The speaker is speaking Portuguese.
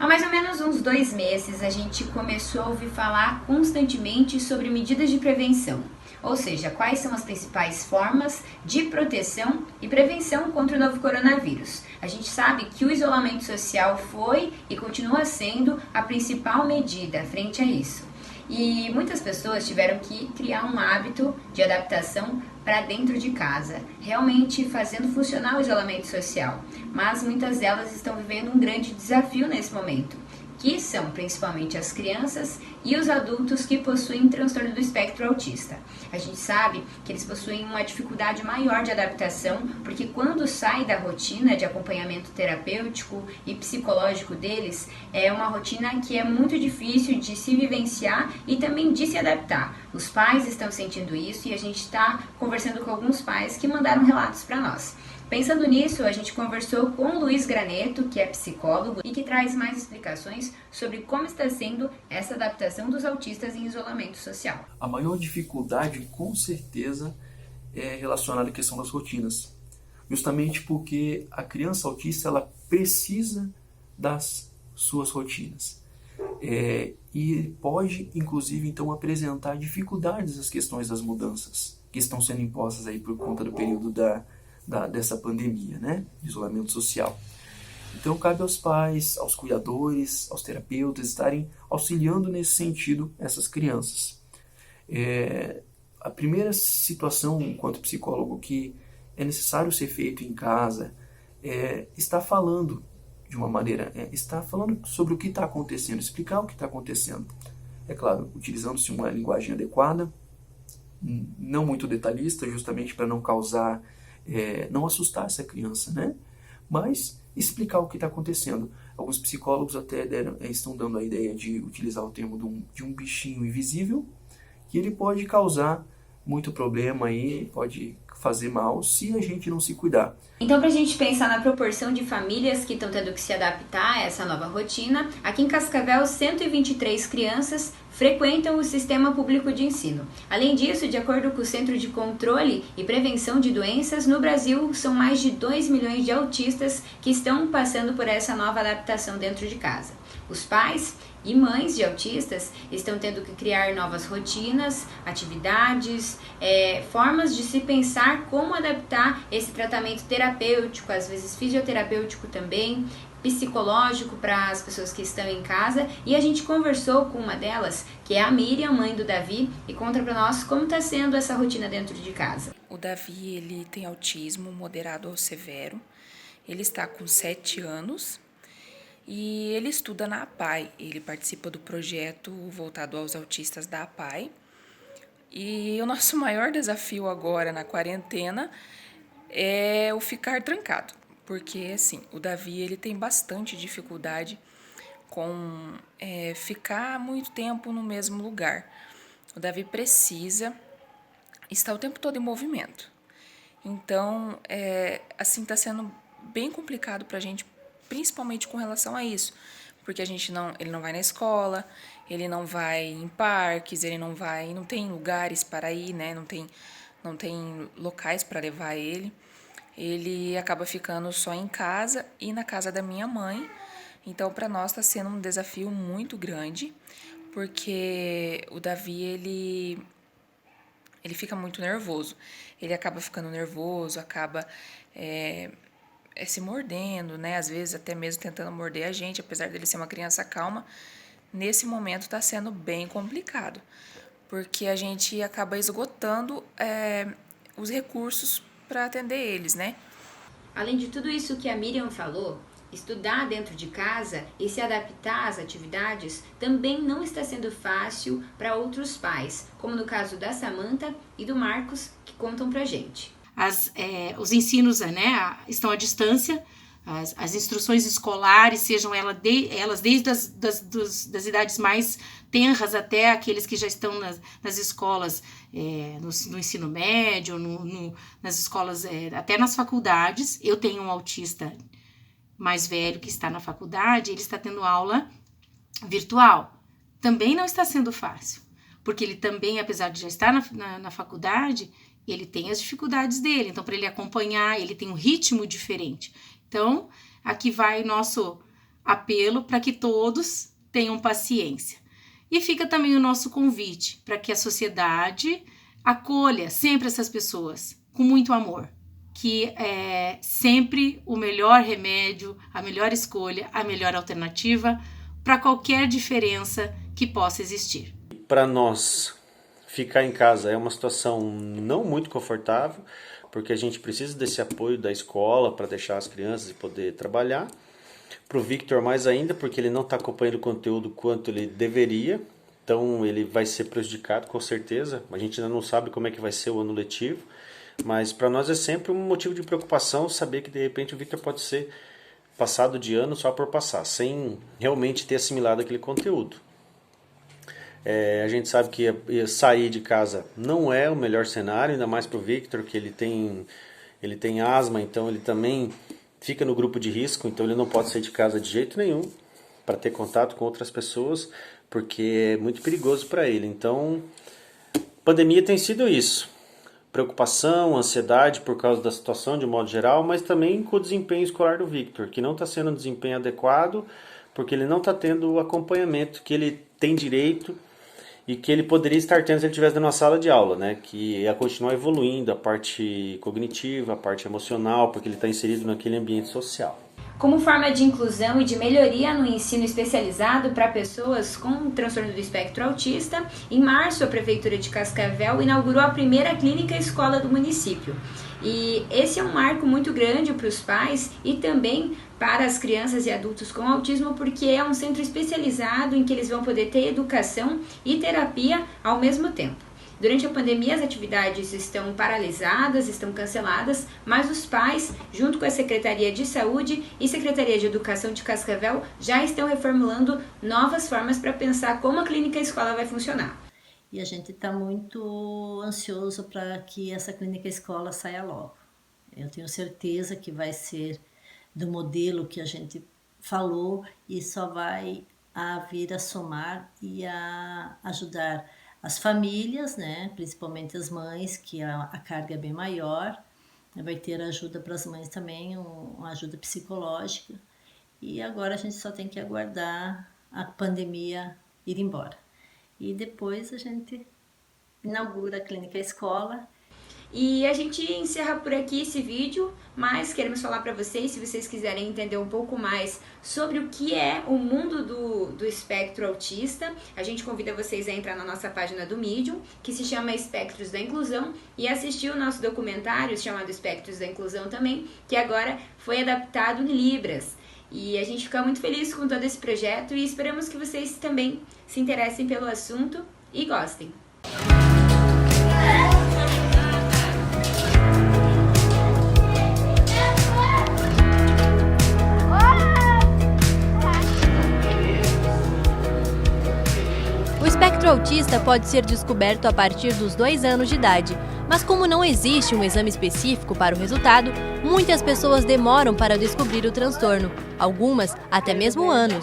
Há mais ou menos uns 2 meses, a gente começou a ouvir falar constantemente sobre medidas de prevenção, ou seja, quais são as principais formas de proteção e prevenção contra o novo coronavírus. A gente sabe que o isolamento social foi e continua sendo a principal medida frente a isso. E muitas pessoas tiveram que criar um hábito de adaptação para dentro de casa, realmente fazendo funcionar o isolamento social. Mas muitas delas estão vivendo um grande desafio nesse momento, que são principalmente as crianças e os adultos que possuem transtorno do espectro autista. A gente sabe que eles possuem uma dificuldade maior de adaptação, porque quando sai da rotina de acompanhamento terapêutico e psicológico deles, é uma rotina que é muito difícil de se vivenciar e também de se adaptar. Os pais estão sentindo isso e a gente está conversando com alguns pais que mandaram relatos para nós. Pensando nisso, a gente conversou com o Luiz Graneto, que é psicólogo e que traz mais explicações sobre como está sendo essa adaptação dos autistas em isolamento social. A maior dificuldade, com certeza, é relacionada à questão das rotinas. Justamente porque a criança autista ela precisa das suas rotinas. E pode, inclusive, então, apresentar dificuldades às questões das mudanças que estão sendo impostas aí por conta do período dessa pandemia, né? De isolamento social. Então, cabe aos pais, aos cuidadores, aos terapeutas estarem auxiliando nesse sentido essas crianças. A primeira situação, enquanto psicólogo, que é necessário ser feito em casa, está falando de uma maneira, está falando sobre o que está acontecendo, explicar o que está acontecendo. É claro, utilizando-se uma linguagem adequada, não muito detalhista, justamente para não causar, não assustar essa criança, né? Mas explicar o que está acontecendo. Alguns psicólogos até estão dando a ideia de utilizar o termo de um bichinho invisível, que ele pode causar muito problema aí, pode fazer mal se a gente não se cuidar. Então, para a gente pensar na proporção de famílias que estão tendo que se adaptar a essa nova rotina, aqui em Cascavel, 123 crianças frequentam o sistema público de ensino. Além disso, de acordo com o Centro de Controle e Prevenção de Doenças, no Brasil são mais de 2 milhões de autistas que estão passando por essa nova adaptação dentro de casa. Os pais e mães de autistas estão tendo que criar novas rotinas, atividades, formas de se pensar como adaptar esse tratamento terapêutico, às vezes fisioterapêutico também, psicológico para as pessoas que estão em casa. E a gente conversou com uma delas, que é a Miriam, mãe do Davi, e conta para nós como está sendo essa rotina dentro de casa. O Davi, ele tem autismo moderado ou severo, ele está com 7 anos, e ele estuda na APAE, ele participa do projeto voltado aos autistas da APAE. E o nosso maior desafio agora na quarentena é o ficar trancado, porque assim, o Davi ele tem bastante dificuldade com ficar muito tempo no mesmo lugar. O Davi precisa estar o tempo todo em movimento. Então, assim, está sendo bem complicado para a gente, principalmente com relação a isso, porque ele não vai na escola, ele não vai em parques, não tem lugares para ir, né? Não tem locais para levar ele. Ele acaba ficando só em casa e na casa da minha mãe. Então, para nós está sendo um desafio muito grande, porque o Davi ele fica muito nervoso. Ele acaba ficando nervoso, acaba se mordendo, né? Às vezes até mesmo tentando morder a gente, apesar dele ser uma criança calma. Nesse momento está sendo bem complicado, porque a gente acaba esgotando os recursos para atender eles, né? Além de tudo isso que a Miriam falou, estudar dentro de casa e se adaptar às atividades também não está sendo fácil para outros pais, como no caso da Samantha e do Marcos, que contam pra gente. Os ensinos, né, estão à distância, as instruções escolares, sejam elas desde das idades mais tenras até aqueles que já estão nas escolas, no ensino médio, nas escolas, até nas faculdades. Eu tenho um autista mais velho que está na faculdade, ele está tendo aula virtual. Também não está sendo fácil, porque ele também, apesar de já estar na faculdade, ele tem as dificuldades dele. Então, para ele acompanhar, ele tem um ritmo diferente. Então, aqui vai apelo para que todos tenham paciência. E fica também o nosso convite para que a sociedade acolha sempre essas pessoas com muito amor, que é sempre o melhor remédio, a melhor escolha, a melhor alternativa para qualquer diferença que possa existir. Para nós, ficar em casa é uma situação não muito confortável, porque a gente precisa desse apoio da escola para deixar as crianças e poder trabalhar. Para o Victor mais ainda, porque ele não está acompanhando o conteúdo quanto ele deveria, então ele vai ser prejudicado com certeza. A gente ainda não sabe como é que vai ser o ano letivo, mas para nós é sempre um motivo de preocupação saber que de repente o Victor pode ser passado de ano só por passar, sem realmente ter assimilado aquele conteúdo. A gente sabe que sair de casa não é o melhor cenário, ainda mais para o Victor, que ele tem asma, então ele também fica no grupo de risco, então ele não pode sair de casa de jeito nenhum para ter contato com outras pessoas, porque é muito perigoso para ele. Então, pandemia tem sido isso. Preocupação, ansiedade por causa da situação de modo geral, mas também com o desempenho escolar do Victor, que não está sendo um desempenho adequado, porque ele não está tendo o acompanhamento que ele tem direito e que ele poderia estar tendo se ele estivesse numa sala de aula, né? Que é continuar evoluindo a parte cognitiva, a parte emocional, porque ele está inserido naquele ambiente social. Como forma de inclusão e de melhoria no ensino especializado para pessoas com transtorno do espectro autista, em março a Prefeitura de Cascavel inaugurou a primeira clínica escola do município. E esse é um marco muito grande para os pais e também para as crianças e adultos com autismo, porque é um centro especializado em que eles vão poder ter educação e terapia ao mesmo tempo. Durante a pandemia, as atividades estão paralisadas, estão canceladas, mas os pais, junto com a Secretaria de Saúde e Secretaria de Educação de Cascavel, já estão reformulando novas formas para pensar como a clínica escola vai funcionar. E a gente está muito ansioso para que essa clínica escola saia logo. Eu tenho certeza que vai ser do modelo que a gente falou e só vai vir a somar e a ajudar as famílias, né, principalmente as mães, que a carga é bem maior. Vai ter ajuda para as mães também, uma ajuda psicológica. E agora a gente só tem que aguardar a pandemia ir embora. E depois a gente inaugura a clínica escola. E a gente encerra por aqui esse vídeo, mas queremos falar para vocês, se vocês quiserem entender um pouco mais sobre o que é o mundo do espectro autista, a gente convida vocês a entrar na nossa página do Medium, que se chama Espectros da Inclusão, e assistir o nosso documentário chamado Espectros da Inclusão também, que agora foi adaptado em Libras. E a gente fica muito feliz com todo esse projeto e esperamos que vocês também se interessem pelo assunto e gostem. O espectro autista pode ser descoberto a partir dos 2 anos de idade, mas como não existe um exame específico para o resultado, muitas pessoas demoram para descobrir o transtorno, algumas até mesmo anos.